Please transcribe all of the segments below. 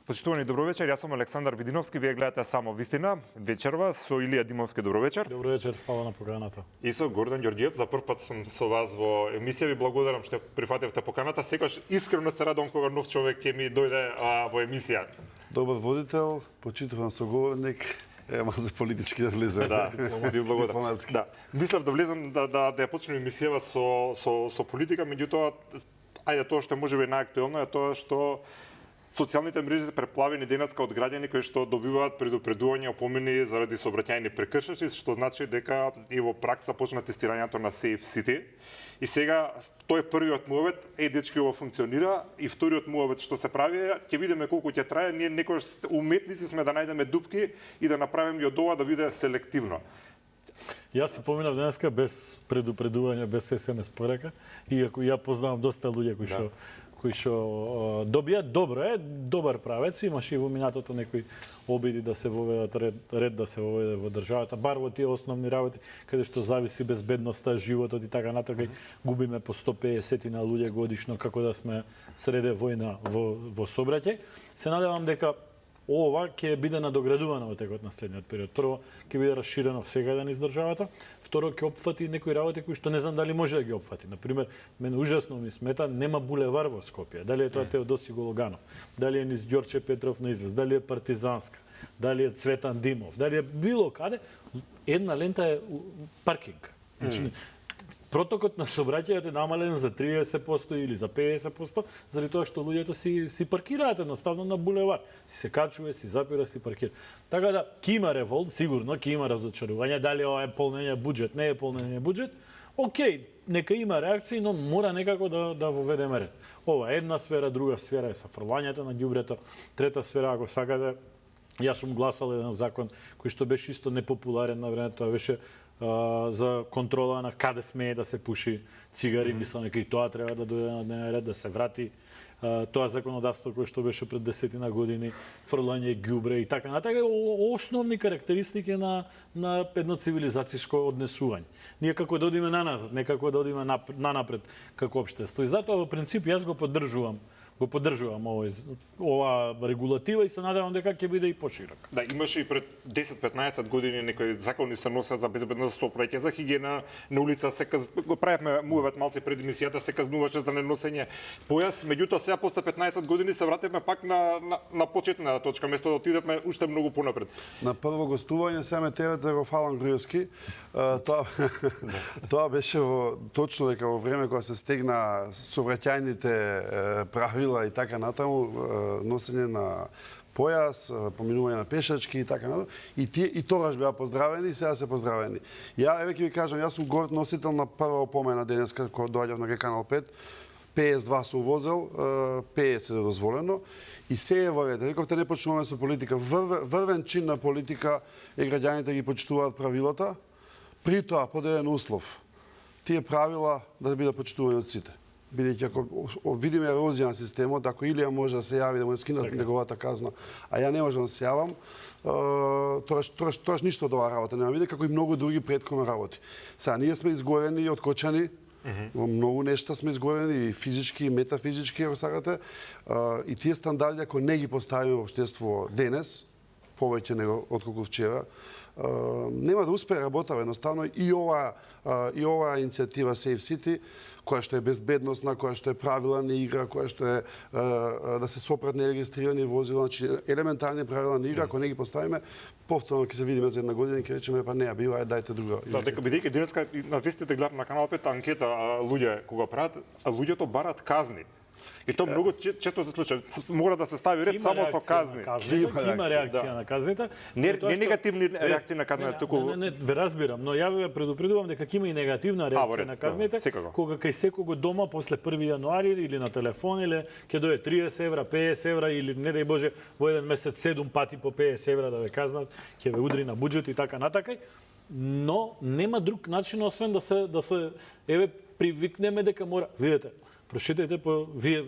Почитувани добро вечер, јас сум Александар Видиновски, вие гледате само вистина, вечерва со Илија Димовски, добро вечер. Добро вечер, фала на поканата. И со Гордан Ѓорѓиев, за прв пат сум со вас во емисија, ви благодарам што прифативте поканата, секогаш искрено се радувам кога нов човек ќе ми дојде во емисија. Добар водител, почитуван соговорник, за политички да влезем. Да, ви благодарам. Да. Мислев да влезам да ја почнем емисијава со политика, меѓутоа ајде тоа што можеби најактуелно е тоа што социјалните мрежи се преплавени денеска од граѓани кои што добиваат предупредувања, опомени заради сообраќајни прекршоци, што значи дека и во пракса почна тестирањето на Safe City. И сега тој е првиот муавет, дечки ова функционира, и вториот муавет што се прави, ќе видиме колку ќе трае, ние некогаш уметници сме да најдеме дупки и да направиме и од ова да биде селективно. Јас си поминав денеска без предупредување, без SMS порака, иако ја познавам доста луѓе кои што добијат, добар правец, имаше и во минатото некои обиди да се воведат ред да се воведе во државата, бар во тие основни работи каде што зависи безбедноста, животот и така натаму, губиме по 150 на луѓе годишно како да сме среде војна во сообраќај. Се надевам дека ова ќе биде надоградувано во текот на следниот период. Прво, ќе биде расширено секаде низ државата. Второ, ќе опфати некои работи кои што не знам дали може да ги опфати. Например, мене ужасно ми смета, нема булевар во Скопје. Дали е тоа Теодоси Гологанов, дали е низ Ѓорче Петров на излез, дали е Партизанска, дали е Цветан Димов, дали е било каде, една лента е паркинг. Значи, протокот на сообраќајот е намален за 30% или за 50%, заради тоа што луѓето си паркираат едноставно на булевар. Се качува, си запира, си паркира. Така да, ќе има револт, сигурно, ќе има разочарување, дали ова е полнење буџет, не е полнење буџет. Океј, нека има реакции, но мора некако да воведеме ред. Ова е една сфера, друга сфера е со фрлањето на ѓубрето, трета сфера, ако сакате, јас сум гласал еден закон кој што беше исто непопуларен на времето, тоа беше за контрола на каде смее да се пуши цигари, мислам дека и тоа треба да дојде на дневен ред, да се врати тоа законодавство кое што беше пред 10 години, фрлање ѓубре и така натака, основни карактеристики на едно цивилизацијско однесување. Ние како да одиме наназад, не како да одиме нанапред како општество. И затоа во принцип јас го поддржувам ова регулатива и се надевам дека ќе биде и поширок. Да, имаше и пред 10-15 години некои закони се носат за безбедност сообраќај, за хигиена на улица, го правевме муавет малце пред емисијата, се казнуваше за неносење појас, меѓутоа сега после 15 години се вративме пак на почетна точка, место да отидевме уште многу понапред. На прво гостување сега ме терате во Фалан Груевски. Тоа беше точно дека во време кога се стегна сообраќајните правила и така натаму, носење на појас, поминување на пешачки и така натаму. И тогаш беа поздравени, и сега се поздравени. Ја еве ќе ви кажам, јас сум горд носител на прва опомена денеска кога доаѓав на Канал 5. PS2 сум возел, PS е дозволено. И се е во ред. Рековте, не почнуваме со политика. Врвен чин на политика е граѓаните ги почитуваат правилата, при тоа под еден услов. Тие правила да бидат почитувани од сите. Бидејќи ако видиме ерозија на системот, ако Илија може да се јави да му скинат неговата казна, а ја не можам да се јавам, тоаш ништо од оваа работа нема биде, како и многу други претходни работи. Сега, ние сме изгорени и откочани, во многу нешта сме изгорени, и физички, и метафизички, ако сакате, и тие стандарди, ако не ги поставиме во општество денес, повеќе него отколку вчера, нема да успее работа, едноставно, и оваа иницијатива Safe City, која што е безбедносна, која што е правила на игра, која што е да се сопрат нерегистрирани возила, значи елементарни правила на игра, ако не ги поставиме, повторно ќе се видиме за една година и ќе речеме па не ја бива, дајте друга. Да, дека бидејќи денеска на вестите гледав на Канал 5 анкета луѓе кога прават, луѓето барат казни. И тоа многу често се случува. Мора да се стави ред само со казни. Има реакција на казните. Не негативни реакции на казните, туку не, ве разбирам, но ја ве предупредувам дека ќе има и негативна реакција на казните, кога кај секого дома после 1 јануари или на телефон или ќе дое 30 евра, 50 евра или не дај Боже во еден месец 7 пати по 50 евра да ве казнат, ќе ве удри на буџет и така натака. Но нема друг начин освен да се еве привикнеме дека мора, видете, прошетете вие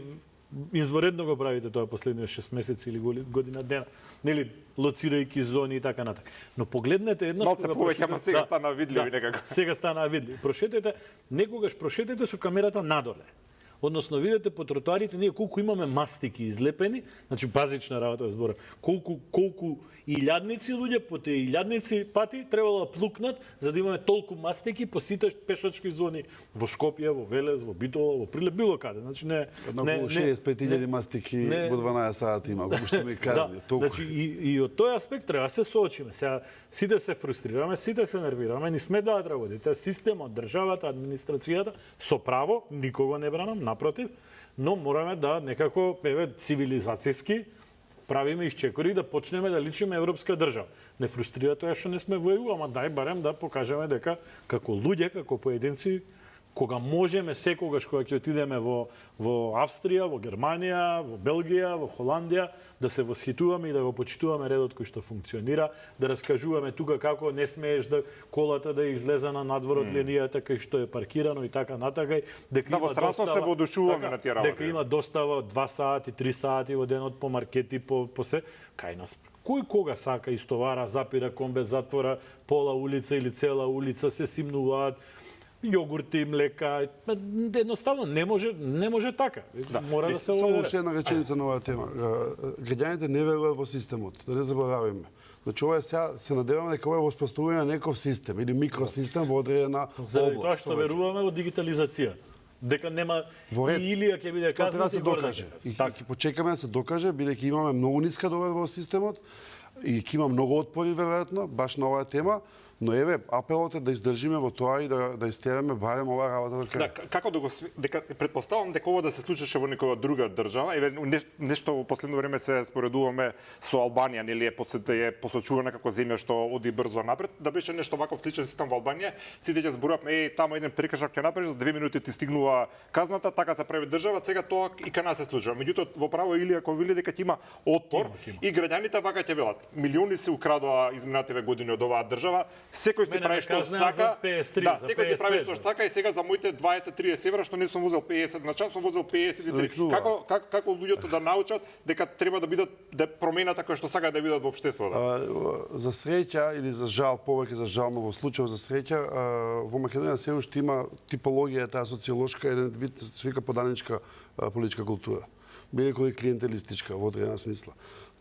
изворедно го правите тоа последните 6 месеци или година дена, нели, лоцирајќи зони и така натака. Но погледнете еднаш кога прошетате, сега стана видливи некако. Сега стана видливи. Некогаш прошетете со камерата надоле. Односно, видете по тротоарите ние колку имаме мастики излепени, значи базична работа збора. Колку илјадници луѓе по тие илјадници пати требало да плукнат за да имаме толку мастики по сите пешачки зони во Шкопје, во Велес, во Битола, во Прилеп, било каде. Значи не Околу 65.000 мастики во 12 сати има, како што ми казни. Значи и од тој аспект треба да се соочиме. Сега сите се фрустрираме, сите се нервираме, не сме да работите. Системот, државата, администрацијата со право, никого не бранам, напротив, но мораме да некако цивилизацијски правиме исчекори да почнеме да личиме европска држава. Не фрустрира тоа што не сме во ЕУ, ама дај барем да покажеме дека како луѓе, како поединци, кога можеме секогаш кога ќе отидеме во Австрија, во Германија, во Белгија, во Холандија, да се восхитуваме и да го почитуваме редот кој што функционира, да раскажуваме тука како не смееш да колата да излезе на надвор од линијата кај што е паркирано и така натака, дека во странство се воодушуваме на тие работи. Дека има достава 2 сати, 3 сати во денот по маркети, по се кај нас. Кој кога сака истовара, запира комбе, затвора пола улица или цела улица, се симнуваат јогурти, млека, едноставно не може така. Мора да се Само уште една реченица на оваа тема. Граѓаните не веруваат во системот, да не заборавиме. Значи ова сега се надеваме дека ова е воспоставување на некој систем или микросистем во одредена област. Заради тоа што веруваме во дигитализацијата. Дека нема Илија ќе биде казна, да се докаже. И ќе почекаме да се докаже, бидејќи имаме многу ниска доверба во системот и ќе има многу отпори веројатно баш на оваа тема. Но еве, апелот е да издржиме во тоа и да истераме барем оваа работа до крај. Да, како да го дека претпоставувам дека ова да се случеше во некоја друга држава, еве нешто во последно време се споредуваме со Албанија, нели е посочувана како земја што оди брзо напред, да беше нешто ваков сличен систем во Албанија, сите ќе зборуваме тамо еден прекршок ќе направиш, за 2 минути ти стигнува казната, така се прави држава, сега тоа и кај нас се случува. Меѓутоа во право Илија кој вели дека ќе има отпор и граѓаните вака ќе велат. Милиони се украдоа изминативе години од оваа држава. Секој си прави што сака. Да, секој си прави што сака и сега за моите 20-30 евра што не сум возел 50 на час, сум возел 53. Како луѓето да научат дека треба да бидат да промената кој што сака да видат во општеството? За среќа или за жал, повеќе за жал, но во случај за среќа, во Македонија се уште има типологија таа социолошка, еден вид се вика поданичка политичка култура. Бидејќи клиентелистичка во одредена смисла.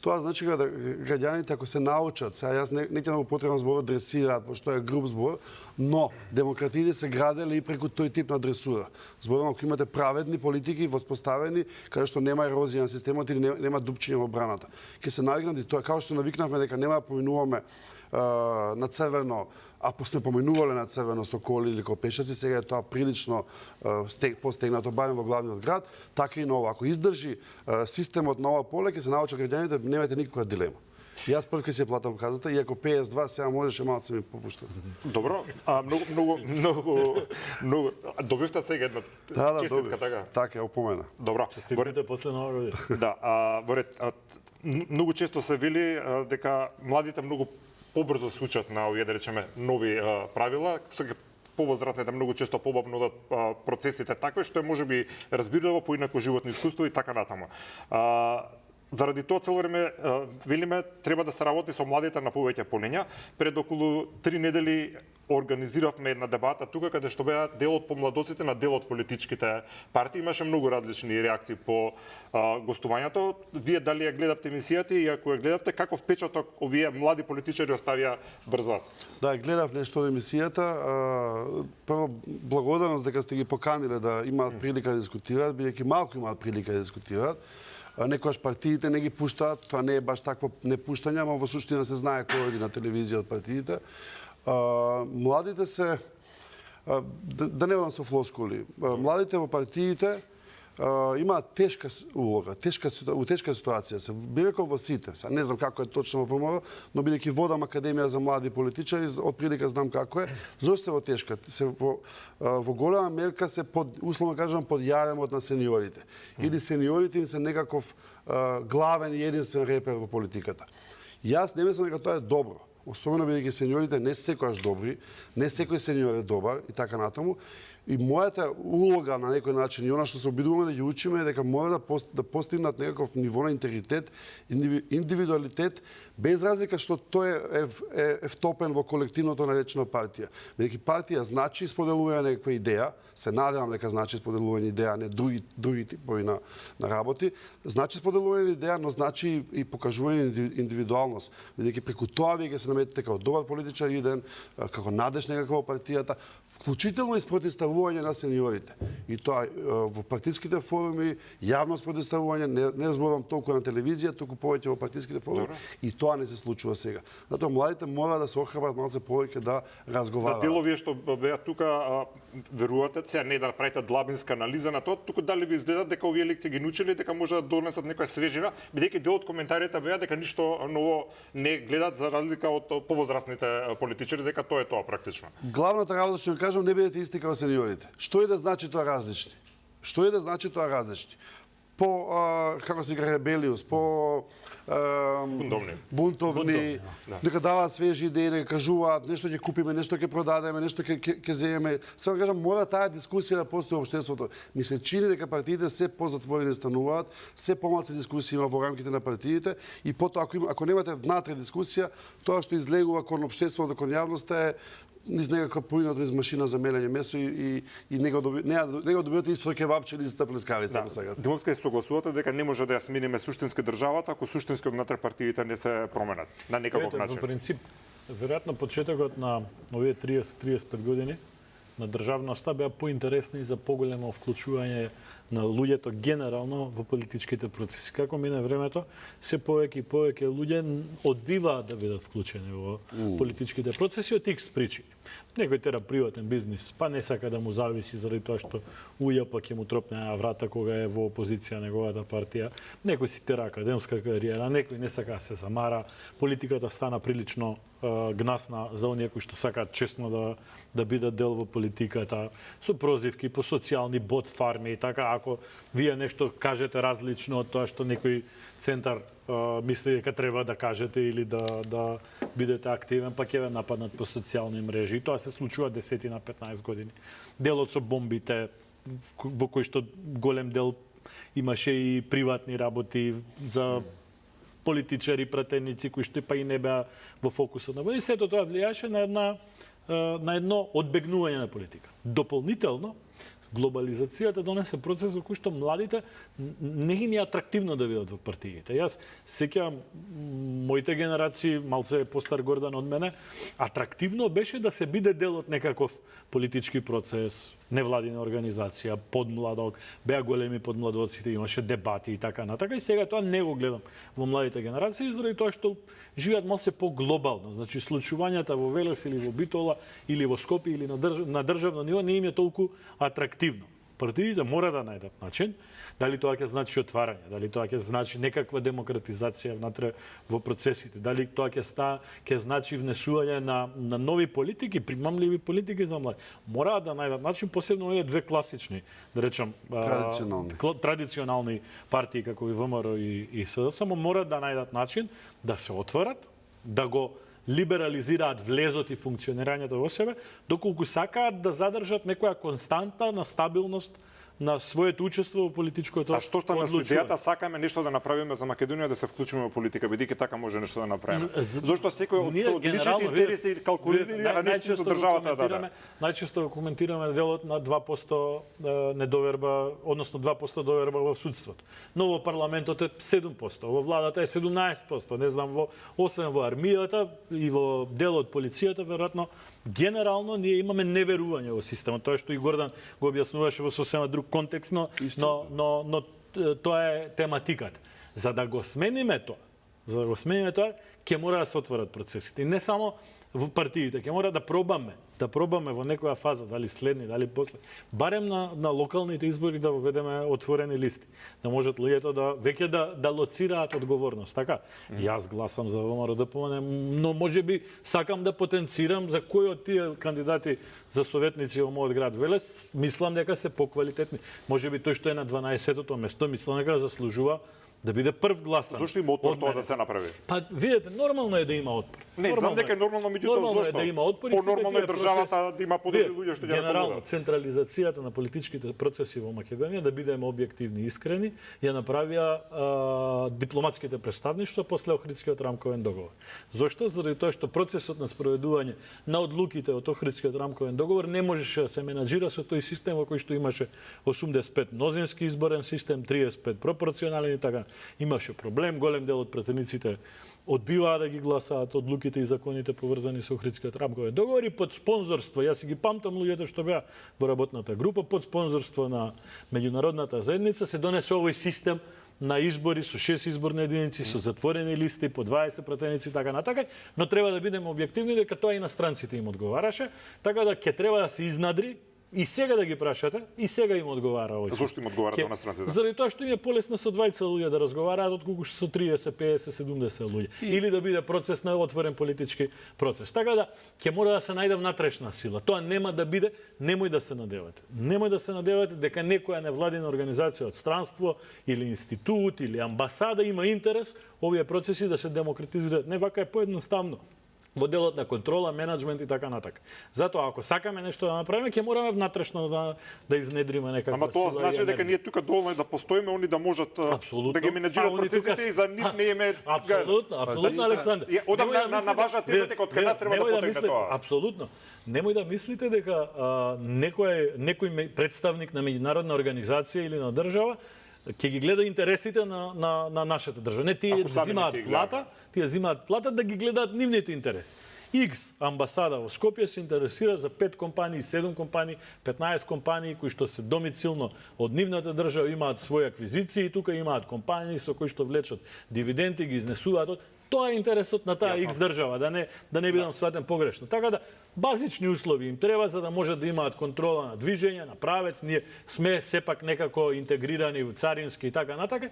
Тоа значи да граѓаните ако се научат, сега јас не ќе употребам зборот дресираат, пошто е груб збор, но демократиите се градели и преку тој тип на дресура. Зборам ако имате праведни политики воспоставени каде што нема ерозија на системот или нема дупчиња во браната. Ќе се навикнат и тоа како што навикнавме дека нема да поминуваме на црвено, ако сме поминувале на црвено со коли или ко пешаци, сега е тоа прилично постегнато барем во главниот град, така и ново. Ако издржи системот на ова поле, ќе се научат граѓаните, немате никаква дилема. Јас прв ќе се платам казата, иако 52 сега можеше малку се ми попушта. Добро, многу добивте сега една честитка така. Така е опомена. Добро. Честитките после нова година. Да, многу често се вели дека младите многу побрзо се учат на овие, да речеме, нови правила, повозрастните многу често побавно да процесите такви, што е можеби разбирливо, поинако животно искуство и така натаму. Заради тоа цело време велиме треба да се работи со младите на повеќе полиња. Пред околу 3 недели организиравме една дебата тука каде што беа дел од помладоците на дел од политичките партии. Имаше многу различни реакции по гостувањето. Вие дали ја гледавте емисијата и ако ја гледавте, каков впечаток овие млади политичари оставија врз вас? Да, гледав нешто од емисијата. Прво благодарност дека сте ги поканиле да имаат прилика да дискутираат, бидејќи малку имаат прилика да дискутираат. Некојаш партиите не ги пуштаат, тоа не е баш такво непуштање, ама во суштина се знае кој оди на телевизија од партиите. Младите се, да не одам со флоскули, младите во партиите имаат тешка улога, у тешка ситуација се. Би рекол во сите, не знам како е точно во ВМРО, но бидејќи водам Академија за млади политичари, од прилика знам како е. Зошто се во тешка? Во голема мерка се условно кажам под јаремот на сениорите. Или сениорите им се некаков главен и единствен репер во политиката. Јас не мислам дека тоа е добро. особено бидејќи сениорите не секогаш добри, не секој сениор е добар и така натаму. И мојата улога на некој начин и она што се обидуваме да ги учиме е дека мора да постигнат некаков ниво на интегритет, индивидуалитет, без разлика што тој е втопен во колективното наречена партија. Бидејќи партија значи споделување на некаква идеја, се надевам дека значи споделување идеја, не други типови на работи, значи споделување на идеја, но значи и покажување индивидуалност, бидејќи преку тоа вие ќе се наметите како добар политичар иден, како надеж некако во партијата, вклучително и спротивставување на сениорите. И тоа во партиските форуми, јавно спротивставување, не зборам толку на телевизија, туку повеќе во партиските форуми. И тоа не се случува сега. Затоа младите мора да се охрабрат малце повеќе да разговараат. Да, дело вие што беа тука, верувате, сега не да правите длабинска анализа на тоа, туку дали ви изгледа дека овие лекции ги научиле, дека може да донесат некоја свежина, бидејќи дел од коментарите беа дека ништо ново не гледат за разлика од повозрастните политичари, дека тоа е тоа практично. Главната работа што ќе кажам, не бидете исти како сениорите. Што е да значи тоа различни? Што е да значи тоа различни? По како се га ребелиус, по бунтовни, дека даваат свежи идеи, дека кажуваат нешто ќе купиме, нешто ќе продадеме, нешто ќе земеме. Само кажам, мора таа дискусија да постои во општеството. Ми се чини дека партиите се позатворени стануваат, се помалку дискусии има во рамките на партиите и потоа ако немате внатре дискусија, тоа што излегува кон општеството, кон јавноста е низ некаква поинато из машина за мелење месо и не го добивате исто кебапче или истата плескавица, ако сакате. Димовска и согласувате дека не може да ја смениме суштински државата ако суштински однатре партиите не се променат на некаков начин. Во принцип, веројатно почетокот на овие 30-35 години на државноста беа поинтересни за поголемо вклучување на луѓето генерално во политичките процеси. Како мине времето, се повеќе и повеќе луѓе одбиваат да бидат вклучени во политичките процеси од икс причини. Некој тера приватен бизнис, па не сака да му зависи заради тоа што уја па ќе му тропне на врата кога е во опозиција неговата партија. Некој си тера академска кариера, некој не сака да се замара. Политиката стана прилично гнасна за оние кои што сакаат честно да бидат дел во политиката, со прозивки по социјални бот фарми и така. Ако вие нешто кажете различно од тоа што некој центар мисли дека треба да кажете или да бидете активен, па ќе ве нападнат по социјални мрежи. Тоа се случува 10 на 15 години. Делот со бомбите, во кој што голем дел имаше и приватни работи за политичари, пратеници, кои што па и не беа во фокусот на. И сето тоа влијаше на едно одбегнување на политика. Дополнително, глобализацијата донесе процес во кој што младите не им е атрактивно да бидат во партиите. Јас сеќавам моите генерации, малце постар Гордан од мене, атрактивно беше да се биде дел од некаков политички процес, невладина организација, подмладок, беа големи подмладоците, имаше дебати и така натака. И сега тоа не го гледам во младите генерации, заради тоа што живеат малце поглобално. Значи, случувањата во Велес или во Битола, или во Скопје, или на државно ниво не им е толку атрактивно. Партиите мора да најдат начин, дали тоа ќе значи отварање, дали тоа ќе значи некаква демократизација внатре во процесите, дали тоа ќе значи внесување на нови политики, примамливи политики за млади. Мора да најдат начин, посебно овие две класични, да речам, традиционални партии како и ВМРО и СДС, само мора да најдат начин да се отворат, да го либерализираат влезот и функционирањето во себе, доколку сакаат да задржат некоја константа на стабилност на своето учество во политичкото одлучување. А што стана со идејата сакаме нешто да направиме за Македонија да се вклучиме во политика, бидејќи така може нешто да направиме? Зошто секој од личните интереси калкулира нешто со државата да даде? Најчесто коментираме делот на 2% недоверба, односно 2% доверба во судството. Но во парламентот е 7%, во владата е 17%, не знам, освен во армијата и во дел од полицијата, веројатно генерално ние имаме неверување во системот. Тоа што и Гордан го објаснуваше во сосема друг контекст, но тоа е тематиката. За да го смениме тоа, ќе мора да се отворат процесите. И не само во партиите, ќе мора да пробаме во некоја фаза, дали следни, дали после, барем на локалните избори да воведеме отворени листи, да можат луѓето веќе да лоцираат одговорност, така? Јас гласам за ВМРО ДПМН, но можеби сакам да потенцирам за кој од тие кандидати за советници во мојот град Велес, мислам дека се поквалитетни. Можеби тој што е на 12-тото место, мислам дека заслужува да биде прв гласан. Зошто има отпор од тоа мене. да се направи? Па видите, нормално е да има отпор. Не, знам дека е нормално, меѓутоа нормално зошто? е да има отпор и По-нормално е секој државата процес- да има подобри Видите, луѓе што ќе генерално ракомодат. централизацијата на политичките процеси во Македонија, да бидеме објективни и искрени, ја направија дипломатските представништва после Охридскиот рамковен договор. Зошто? Заради тоа што процесот на спроведување на одлуките од Охридскиот рамковен договор не можеше да се менаџира со тој систем во кој што имаше 85 мнозински изборен систем, 35 пропорционален и така. Имаше проблем, голем дел од пратениците одбиваа да ги гласаат одлуките и законите поврзани со Охридскиот рамковен договор и под спонзорство, јас си ги памтам луѓето што беа во работната група, под спонзорство на меѓународната заедница се донесе овој систем на избори со 6 изборни единици, со затворени листи, по 20 пратеници, така натака, но треба да бидеме објективни дека тоа и на странците им одговараше, така да ќе треба да се изнадри и сега да ги прашате, и сега им одговара овој. Зошто им одговара тоа на странците? Заради тоа што им е полесно со 20 луѓе да разговараат отколку што со 30, 50, 70 луѓе. Или да биде процес на отворен политички процес. Така да ќе мора да се најде внатрешна сила. Тоа нема да биде, немој да се надевате. Немој да се надевате дека некоја невладина организација од странство или институт или амбасада има интерес овие процеси да се демократизираат. Не, вака е поедноставно во делот на контрола, менеджмент и така натака. Затоа ако сакаме нешто да направиме, ќе мораме внатрешно да изнедриме некаква Ама тоа сила и значи дека енергија. ние тука доволно е да постоиме, они да можат Апсолутно. да ги менеџираат Они тука процесите и за нив не име. Апсолутно, апсолутно, Александар. Одам Немој да на мислите- ваша теза дека од кај нас треба да немој потегне мислите- тоа. Апсолутно. Немој да мислите дека некој представник на меѓународна организација или на држава ќе ги гледа интересите на нашата држава. Не, тие Ако сами не взимаат си ги плата, тие взимаат плата да ги гледаат нивните интереси. X амбасада во Скопје се интересира за 5 компании, 7 компании, 15 компании кои што се домицилно од нивната држава, имаат своји аквизиции, тука имаат компании со кои што влечат дивиденти, ги изнесуваат. Тоа е интересот на таа X држава, да не бидам сватен погрешно. Така да базични услови им треба за да можат да имаат контрола на движење, на правец. Ние сме сепак некако интегрирани во царински и така натака.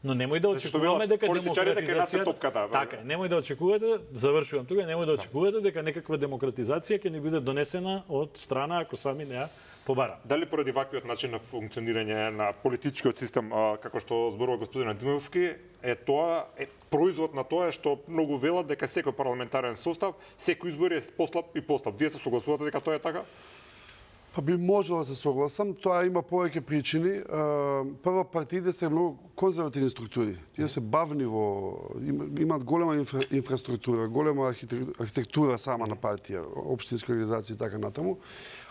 Но немој да очекуваме дека политичарите ќе нас се демократизацијата... топката. Така е, немој да очекувате, завршувам тука, немој да очекувате дека некаква демократизација ќе ни биде донесена од страна ако сами не ја побара. Дали поради ваквиот начин на функционирање на политичкиот систем, како што зборува господин Димовски, тоа е производ на тоа што многу велат дека секој парламентарен состав, секој избор е послаб и послаб. Вие се согласувате дека тоа е така? Па би можел да се согласам, тоа има повеќе причини. Прво, партиите се многу конзервативни структури. Тие се бавни имаат голема инфраструктура, голема архитектура сама на партија, општински организации и така натаму.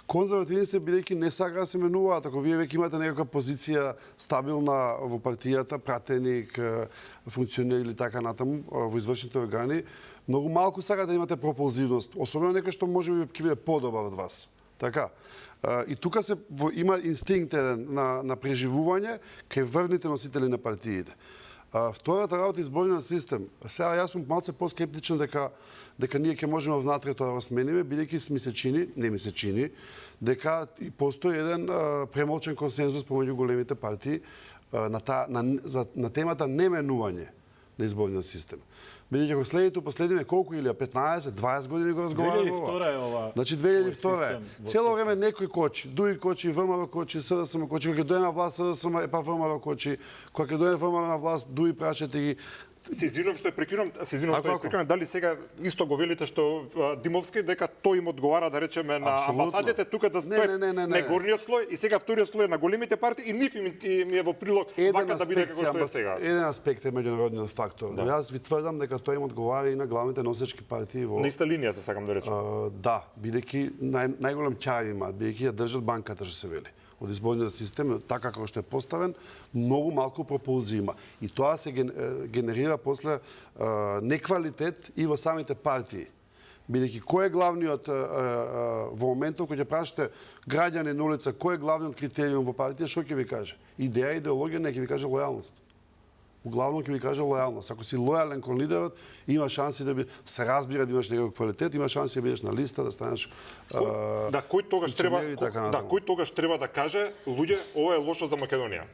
Конзервативни се бидејќи не сака да се менуваат. Ако вие веќе имате некаква позиција стабилна во партијата, пратеник, функционер или така натаму во извршните органи, многу малку сака да имате пропулзивност, особено некој што можеби ќе биде подобар од вас. Така. И тука има инстинкт на преживување кај врвните носители на партиите. Втората работа изборниот систем. Сега јас сум малце по-скептичен дека ние ќе можеме внатре тоа да смениме, бидејќи не ми се чини, дека постои еден премолчен консензус помеѓу големите партии на темата неменување на изборниот систем. Бидејќи ако следите последниме колку или 15, 20 години го разговараме 2002 е ова. Значи 2002 е. систем. Цело време некој кочи, Дуи кочи, ВМРО кочи, СДСМ кочи, кога ќе дојде на власт СДСМ е па VAT кочи, кога ќе дојде ВМРО на власт Дуи прашате ги. Се извинувам што прекинувам, дали сега исто го велите што Димовски дека тој им одговара да речеме на амбасадите тука да стои на горниот слој и сега вториот слој на големите партии и нив им е во прилог вака да биде како што е сега. Еден аспект е меѓународниот фактор. Но јас ви тврдам дека тој им одговара и на главните носечки партии во На иста линија се сакам да речам. Да, бидејќи најголем ќај имаат, бидејќи ја држат банката што се вели. Од изборниот систем, така како што е поставен, многу малку пропулзи има. И тоа се генерира после неквалитет и во самите партии. Бидејќи кој е главниот во моментот кога ќе прашате граѓани на улица кој е главниот критериум во партија, што ќе ви каже? Идеја, идеологија, не ќе ви каже лојалност. Углавно ќе ви каже лојалност. Ако си лојален кон лидерот, има шанси да се разбира да имаш некој квалитет, има шанси да бидеш на листа, да станеш кој тогаш треба да каже луѓе, ова е лошо за Македонија.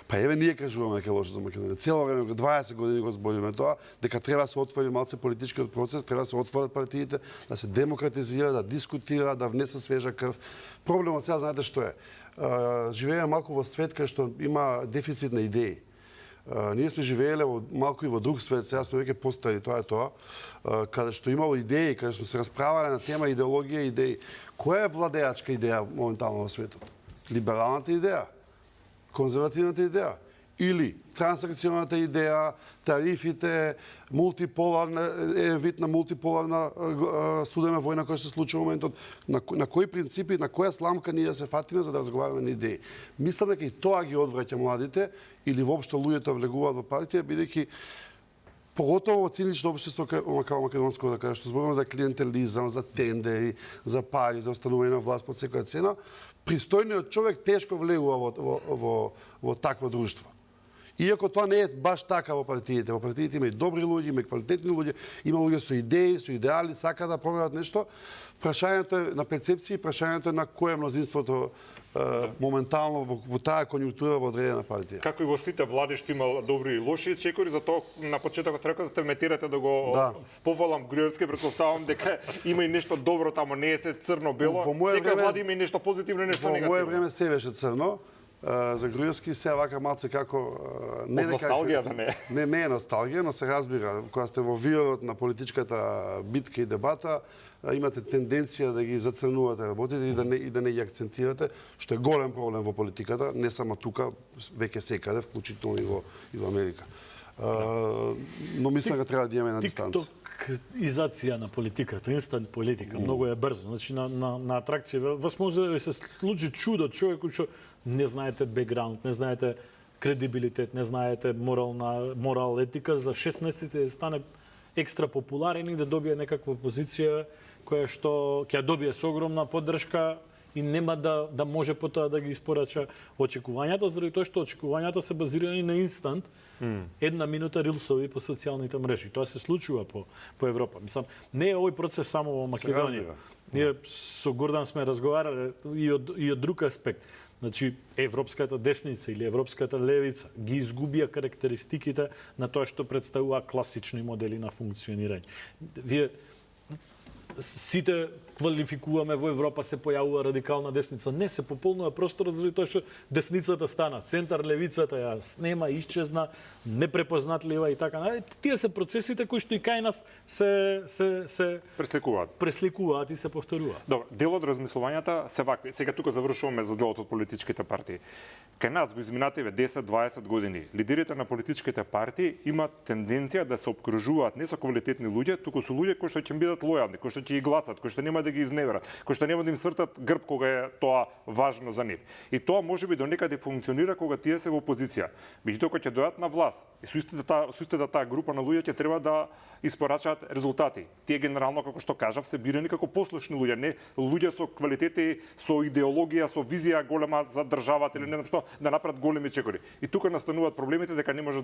Па еве ние кажуваме дека е лошо за Македонија. Цело време 20 години го зборуваме тоа, дека треба да се отвори малце политичкиот процес, треба да се отворат партиите, да се демократизира, да дискутира, да внесе свежа крв. Проблемот сега знаете што е? Живееме малку во свет кај што има дефицит на идеи. Ние сме живееле малку и во друг свет, сега сме веќе постари, тоа е тоа, каде што имало идеи, каде што се расправале на тема идеологија и идеи. Која е владеачка идеја моментално во светот? Либералната идеја, конзервативната идеја, или трансакционалната идеја, тарифите, вид на мултиполарна студена војна која се случува во моментот, на кои принципи, на која сламка ние се фатиме за да разговараме на идеи. Мислам дека и тоа ги одвраќа младите или воопшто луѓето влегуваат во партија, бидејќи поготово во цинично општество како македонско, каде што зборуваме за клиентелизам, за тендери, за пари, за останување на власт под секоја цена, пристојниот човек тешко влегува во такво друштво. Иако тоа не е баш така во партиите. Во партиите има и добри луѓе, има и квалитетни луѓе, има луѓе со идеи, со идеали, сака да променат нешто. Прашањето е на перцепција, прашањето е на кое е мнозинството моментално во таа конјунктура во одредена партија. Како и во сите влади што има добри и лоши чекори, затоа на почетокот реков да метирате да го повалам Груевски, претпоставам дека има и нешто добро таму, не е се црно-бело. Сека влада има и нешто позитивно и нешто негативно. Во моје време се беше црно. За Груевски се вака малце како не носталгија да не. Не е носталгија, но се разбира, кога сте во виорот на политичката битка и дебата, имате тенденција да ги зацрнувате работите и да не ги акцентирате, што е голем проблем во политиката, не само тука, веќе секаде, вклучително и во Америка. Но мислам дека треба да имаме на дистанција. Изација на политиката, инстант политика, многу е брзо. Значи на атракција вас може да се случи чудо, човек кој што не знаете бекграунд, не знаете кредибилитет, не знаете морал, етика, за 6 месеци да стане екстра популарен и да добие некаква позиција која што ќе добие со огромна поддршка и нема да може потоа да ги испорача очекувањата, заради тоа што очекувањата се базирани на инстант, една минута рилсови по социјалните мрежи. Тоа се случува по Европа. Мислам, не е овој процес само во Македонија. Ние со Гордан сме разговарале и од друг аспект. Значи, европската десница или европската левица ги изгубија карактеристиките на тоа што представува класични модели на функционирање. Вие сите квалификуваме во Европа, се појавува радикална десница. Не, се пополнува простор заради тоа што десницата стана центар, левицата ја снема, исчезна, непрепознатлива и така. Тие се процесите кои што и кај нас се пресликуваат и се повторуваат. Добро, дел од размислувањата се вакви. Сега тука завршуваме за делот од политичките партии. Кај нас во изминативе 10-20 години лидерите на политичките партии имаат тенденција да се обкружуваат не со квалитетни луѓе, туку со луѓе кои што ќе им бидат лојални, кои што ќе ги гласат, кои што нема да ги изневерат, кои што нема да им свртат грб кога е тоа важно за нив. И тоа можеби до некаде функционира кога тие се во опозиција. Меѓутоа кога ќе дојдат на власт, и со истата таа група на луѓе ќе треба да испорачаат резултати. Тие генерално, како што кажав, се бирани како послушни луѓе, не луѓе со квалитети, со идеологија, со визија голема за државата или не знам што, да направат големи чекори. И тука настануваат проблемите дека не може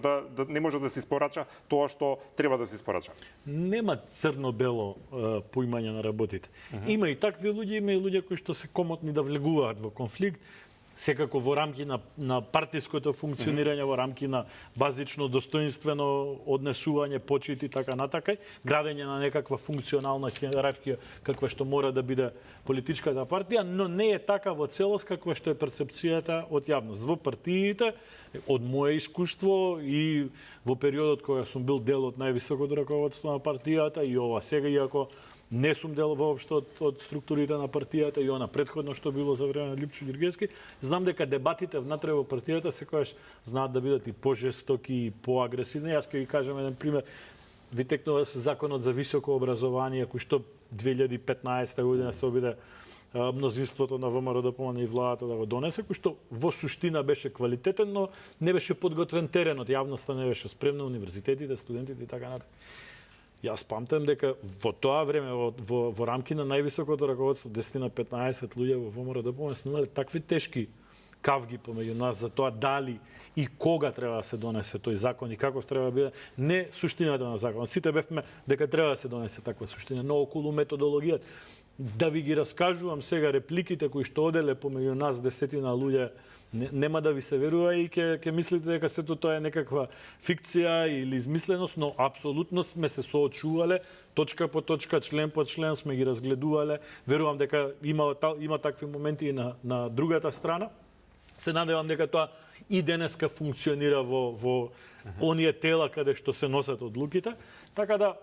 да се испорача тоа што треба да се испорача. Нема црно-бело поимање на работите. Има и такви луѓе, има и луѓе кои што се комотни да влегуваат во конфликт, секако во рамки на партиското функционирање, во рамки на базично достоинствено однесување, почит и така натака, градење на некаква функционална хиерархија каква што мора да биде политичката партија, но не е така во целост каква што е перцепцијата од јавност. Во партиите, од моје искуство и во периодот кога сум бил дел од највисокото раководство на партијата и ова сега, иако не сум дел воопшто од структурите на партијата и она претходно што било за време на Липчо Ѓурѓевски, знам дека дебатите внатре во партијата секогаш знаат да бидат и пожестоки и поагресивни. Јас ќе ви кажам еден пример. Ви текнува се законот за високо образование, кој што 2015 година се обиде мнозинството на ВМРО да помогне и владата да го донесе, кој што во суштина беше квалитетен, но не беше подготвен теренот, јавноста не беше спремна, универзитетите, студентите и така натаму. Јас памтам дека во тоа време, во рамки на највисокото раководство, 10-15 луѓе во ВМРО сме имале такви тешки кавги помеѓу нас за тоа дали и кога треба да се донесе тој закон и каков треба да биде. Не суштината на законот. Сите бевме дека треба да се донесе таква суштина, но околу методологијата. Да ви ги раскажувам сега репликите кои што оделе помеѓу нас десетина луѓе, нема да ви се верува и ќе мислите дека сето тоа е некаква фикција или измисленост, но апсолутно сме се соочувале, точка по точка, член по член сме ги разгледувале. Верувам дека има такви моменти и на другата страна. Се надевам дека тоа и денеска функционира во оние тела каде што се носат одлуките. Така да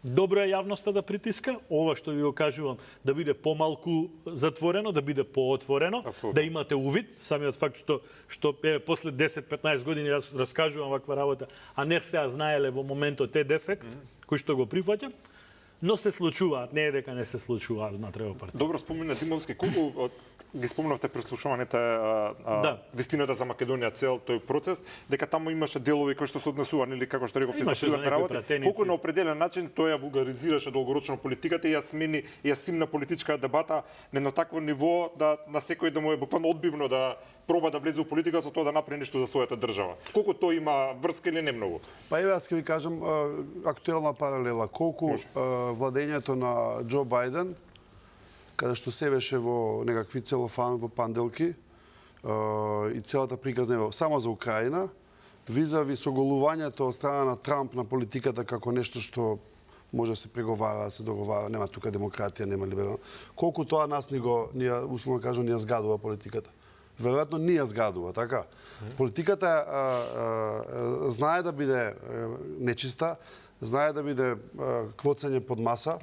добро е јавноста да притиска, ова што ви го кажувам, да биде помалку затворено, да биде поотворено, да имате увид, самиот факт што после 10-15 години јас раскажувам ваква работа, а не сте ја знаеле во моментот е дефект, кој што го прифаќам, но се случуваат, не е дека не се случуваат внатре во партија. Добро спомена Димовски, колку ги спомнавте преслушуваните вистината за Македонија, цел тој процес, дека таму имаше делови кои што се однесувани или како што рековте за приватни работи, колку на определен начин тој ја вулгаризираше долгорочно политиката и ја смени и ја симна политичка дебата на едно такво ниво да на секој да му е буквално одбивно да проба да влезе во политика со тоа да направи нешто за својата држава. Колку тој има врска или не многу? Па еве јас ќе ви кажам актуелна паралела. Колку владењето на Џо Бајден, каде што се беше во некакви целофан, во панделки, и целата приказна само за Украина, визави соголувањето од страна на Трамп на политиката како нешто што може да се преговара, да се договара, нема тука демократија, нема либерално. Колку тоа нас условно кажам, ни ја згадува политиката. Веројатно ни ја згадува, така? Политиката знае да биде нечиста, знае да биде клоцање под маса,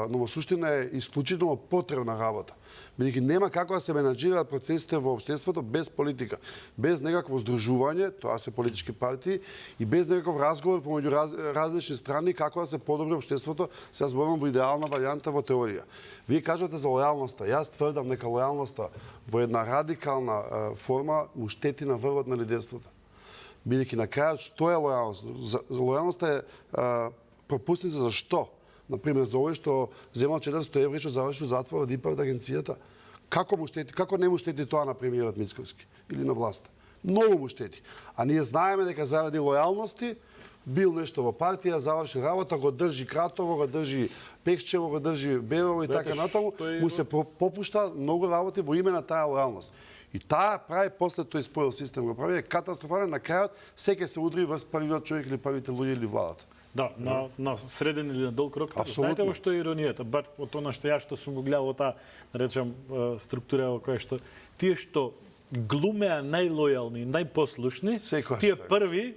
но во суштина е исклучително потребна работа. Бидејќи нема како да се менаџираат процесите во општеството без политика, без некакво здружување, тоа се политички партии, и без некаков разговор помеѓу различни страни како да се подобри општеството, сега зборувам во идеална варијанта во теорија. Вие кажувате за лојалноста. Јас тврдам дека лојалноста во една радикална форма му штети на врвот на лидерството. Бидејќи на крајот што е лојалноста? Лојалноста е пропусница за што? Например, за овој што земал 400 евро што завршил затвор од ИПАРД агенцијата. Како му штети? Како не му штети тоа на премиерот Мицковски или на власта? Многу му штети. А ние знаеме дека заради лојалности бил нешто во партија, завршил работа, го држи Кратово, го држи Пекчево, го држи Берово и така натаму, му се попушта многу работи во име на таа лојалност. И таа прави после тој споил систем го прави катастрофален, на крајот секој се удри врз првиот човек или првите луѓе или владата. Да, на среден или на долг рок. Знаете во што е иронијата? Бат од тоа што јас што сум го гледал во таа, да речем, структура во која што тие што глумеа најлојални, најпослушни, тие први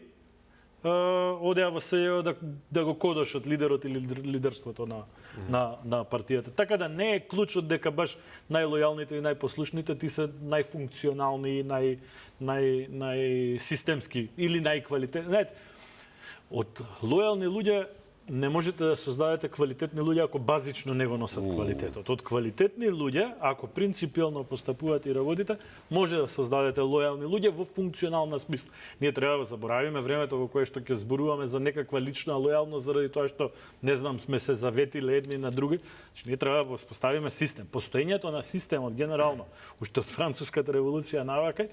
одеа во СЈО да го кодошат лидерот или лидерството на партијата. Така да не е клучот дека баш најлојалните и најпослушните ти се најфункционални, најсистемски или најквалитетни. Знаете, од лојални луѓе не можете да создадете квалитетни луѓе ако базично не го носат квалитетот. Од квалитетни луѓе, ако принципиелно постапувате и работите, може да создадете лојални луѓе во функционална смисла. Ние треба да заборавиме времето во кое што ќе зборуваме за некаква лична лојалност заради тоа што не знам сме се заветиле едни на други. Значи ние треба да воспоставиме систем. Постоењето на системот генерално, уште од француската револуција навака,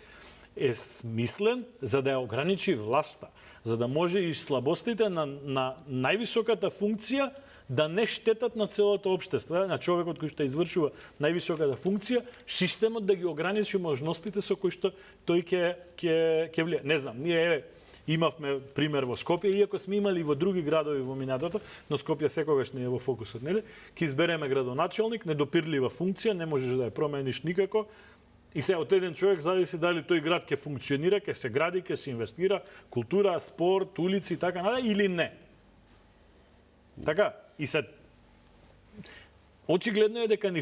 е смислен за да ја ограничи власта, за да може и слабостите на највисоката функција да не штетат на целото општество, на човекот кој што извршува највисоката функција, системот да ги ограничи можностите со кои што тој ќе влие. Не знам, ние имавме пример во Скопје, иако сме имали во други градови во минатото, но Скопје секогаш не е во фокусот, нели? Ќе избереме градоначелник, недопирлива функција, не можеш да ја промениш никако. И се од еден човек зависи дали тој град ќе функционира, ќе се гради, ќе се инвестира, култура, спорт, улици и така натаму или не. Така, и се очигледно е дека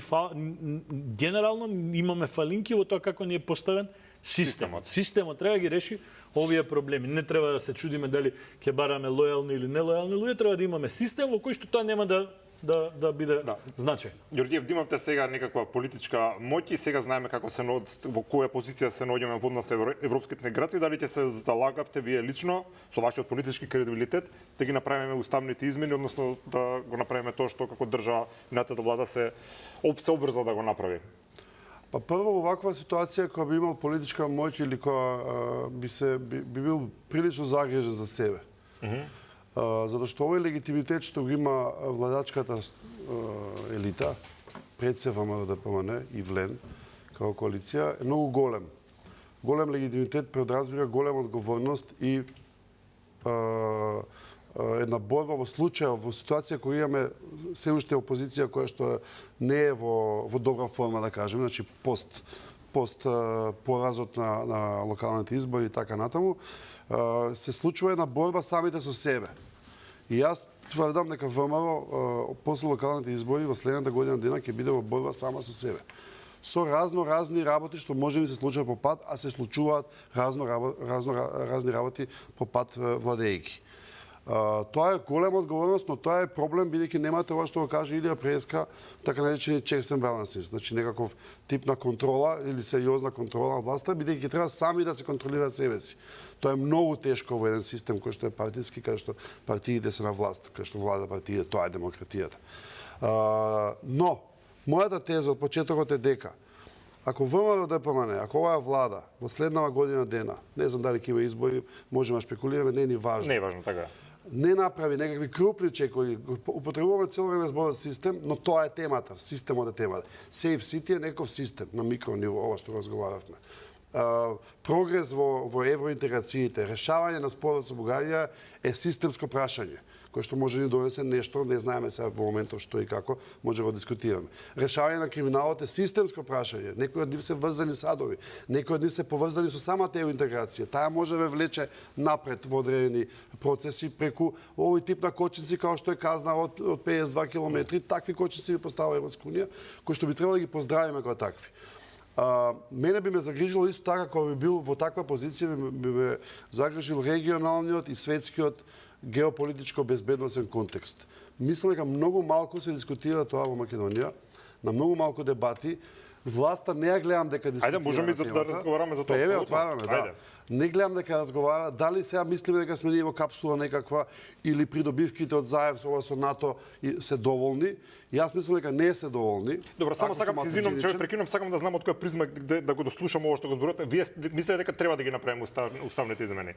генерално имаме фалинки во тоа како ни е поставен системот. Системот треба да ги реши овие проблеми. Не треба да се чудиме дали ќе бараме лојални или нелојални луѓе, треба да имаме систем во кој што тоа нема да биде значај. Ѓорѓиев, имавте сега некаква политичка моќ и сега знаеме како во која позиција се наоѓаме во однос на европските интеграции, дали ќе се залагавте вие лично со вашиот политички кредибилитет да ги направиме уставните измени, односно да го направиме тоа што како држава минатата влада се обврза да го направи? Па прво во ваква ситуација кога би имал политичка моќ или кога би бил прилично загрижен за себе. Затоа што овој легитимитет што го има владачката елита, пред се ВМРО-ДПМН и ВЛЕН, како коалиција, е многу голем. Голем легитимитет предразбира голема одговорност и една борба во случај, во ситуација која имаме се уште опозиција која што не е во добра форма, да кажеме, значи пост поразот на локалните избори и така натаму, се случува една борба самите со себе. И јас тврдам дека ВМРО после локалните избори во следната година дена ќе биде во борба сама со себе. Со разни работи што може да се случува по пат, а се случуваат разни работи по пат владејки. Тоа е голема одговорност, но тоа е проблем бидејќи немате ова што го каже Илија Преска, така наречени checks and balances, значи некаков тип на контрола или сериозна контрола на власта, бидејќи треба сами да се контролираат себе си. Тоа е многу тешко во еден систем кој што е партиски, кај што партиите се на власт, кај што влада партиите, тоа е демократијата. Но мојата теза од почетокот е дека ако ВМРО ДПМН, ако оваа влада во следнава година дена, не знам дали ќе има избори, можеме да шпекулираме, не е ни важно. Не е важно така. Не направи некакви крупни чекови, употребуваме цело време зборот систем, но тоа е темата, системот е темата. Safe City е некој систем на микро ниво, ова што разговаравме. Прогрес во евроинтеграциите, решавање на спорот со Бугарија е системско прашање, кој што може да ни донесе нешто, не знаеме сега во моментов што и како, може да го дискутираме. Решавање на криминалот е системско прашање. Некои од нив се врзани садови, некои од нив се поврзани со самата евроинтеграција. Таа може да ве влече напред во одредени процеси преку овој тип на кочинци како што е казна од 52 километри, такви кочинци ви поставува Европска унија, кои што би требало да ги поздравиме како такви. Мене би ме загрижило исто така, кога би бил во таква позиција, би ме загрижил регионалниот и светскиот геополитичко безбедносен контекст. Мислам дека многу малку се дискутира тоа во Македонија, на многу малку дебати. Власта не ја гледам дека дискутира. Ајде, можеме да разговараме за тоа. Еве, отвараме, да. Не гледам дека разговара, дали сега мислиме дека сме ние во капсула некаква или придобивките од заем со НАТО се доволни. Јас мислам дека не се доволни. Добро, само сакам се извинувам, че прекинувам, сакам да знам од која призма да го дослушам ово што го зборувате. Вие мислите дека треба да ги направиме уставните измени?